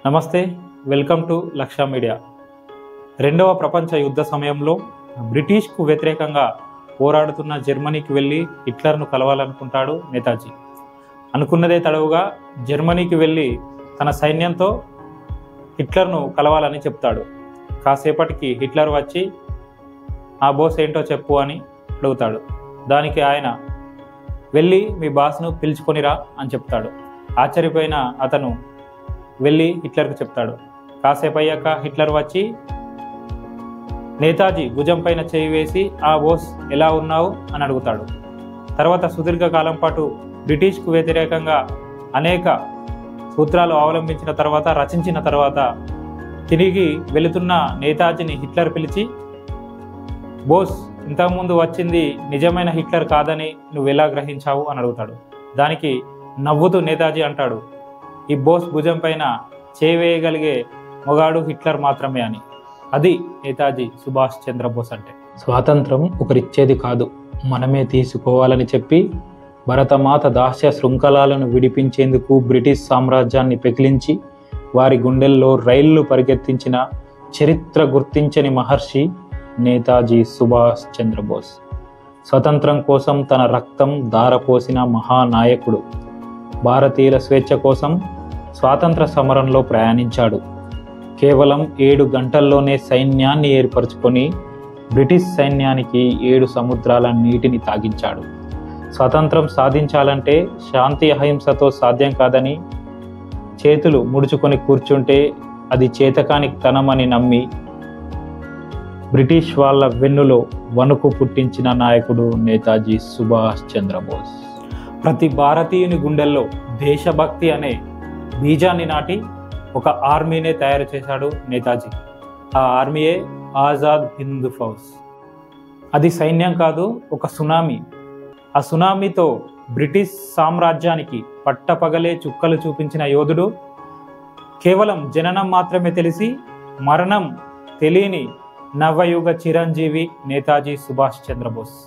నమస్తే, welcome to lakh media. రెండవ ప్రపంచ యుద్ధ సమయంలో బ్రిటిష్కు వ్యతిరేకంగా పోరాడుతున్న జర్మనీకి వెళ్ళి హిట్లర్ను కలవాలనుకుంటాడు నేతాజీ. అనుకున్నదే తడవుగా జర్మనీకి వెళ్ళి తన సైన్యంతో హిట్లర్ను కలవాలని చెప్తాడు. కాసేపటికి హిట్లర్ వచ్చి ఆ బోస్ ఏంటో చెప్పు అని అడుగుతాడు. దానికి ఆయన వెళ్ళి మీ బాస్ను పిలుచుకొనిరా అని చెప్తాడు. ఆశ్చర్యపోయిన అతను వెళ్ళి హిట్లర్కు చెప్తాడు. కాసేపు అయ్యాక హిట్లర్ వచ్చి నేతాజీ భుజం పైన చేయి వేసి ఆ బోస్ ఎలా ఉన్నావు అని అడుగుతాడు. తర్వాత సుదీర్ఘకాలం పాటు బ్రిటిష్కు వ్యతిరేకంగా అనేక సూత్రాలు అవలంబించిన తర్వాత రచించిన తర్వాత తిరిగి వెళుతున్న నేతాజీని హిట్లర్ పిలిచి, బోస్ ఇంతకుముందు వచ్చింది నిజమైన హిట్లర్ కాదని నువ్వు ఎలా గ్రహించావు అని అడుగుతాడు. దానికి నవ్వుతూ నేతాజీ అంటాడు, ఈ బోస్ భుజం పైన చేవేయగలిగే మొగాడు హిట్లర్ మాత్రమే అని. అది నేతాజీ సుభాష్ చంద్రబోస్ అంటే. స్వాతంత్రం ఒకరిచ్చేది కాదు, మనమే తీసుకోవాలని చెప్పి భరతమాత దాస్య శృంఖలాలను విడిపించేందుకు బ్రిటిష్ సామ్రాజ్యాన్ని పెకిలించి వారి గుండెల్లో రైళ్లు పరిగెత్తించిన చరిత్ర గుర్తించని మహర్షి నేతాజీ సుభాష్ చంద్రబోస్. స్వతంత్రం కోసం తన రక్తం ధారపోసిన మహానాయకుడు. భారతీయుల స్వేచ్ఛ కోసం స్వాతంత్ర సమరంలో ప్రయాణించాడు. కేవలం 7 గంటల్లోనే సైన్యాన్ని ఏర్పరచుకొని బ్రిటిష్ సైన్యానికి 7 సముద్రాల నీటిని తాగించాడు. స్వాతంత్రం సాధించాలంటే శాంతి అహింసతో సాధ్యం కాదని, చేతులు ముడుచుకొని కూర్చుంటే అది చేతకాని తనమని నమ్మి బ్రిటిష్ వాళ్ళ వెన్నులో వణుకు పుట్టించిన నాయకుడు నేతాజీ సుభాష్ చంద్రబోస్. ప్రతి భారతీయుని గుండెల్లో దేశభక్తి అనే బీజాన్ని నాటి ఒక ఆర్మీనే తయారు చేశాడు నేతాజీ. ఆ ఆర్మీయే ఆజాద్ హింద్ ఫౌజ్. అది సైన్యం కాదు, ఒక సునామీ. ఆ సునామీతో బ్రిటిష్ సామ్రాజ్యానికి పట్టపగలే చుక్కలు చూపించిన యోధుడు, కేవలం జననం మాత్రమే తెలిసి మరణం తెలియని నవయుగ చిరంజీవి నేతాజీ సుభాష్ చంద్రబోస్.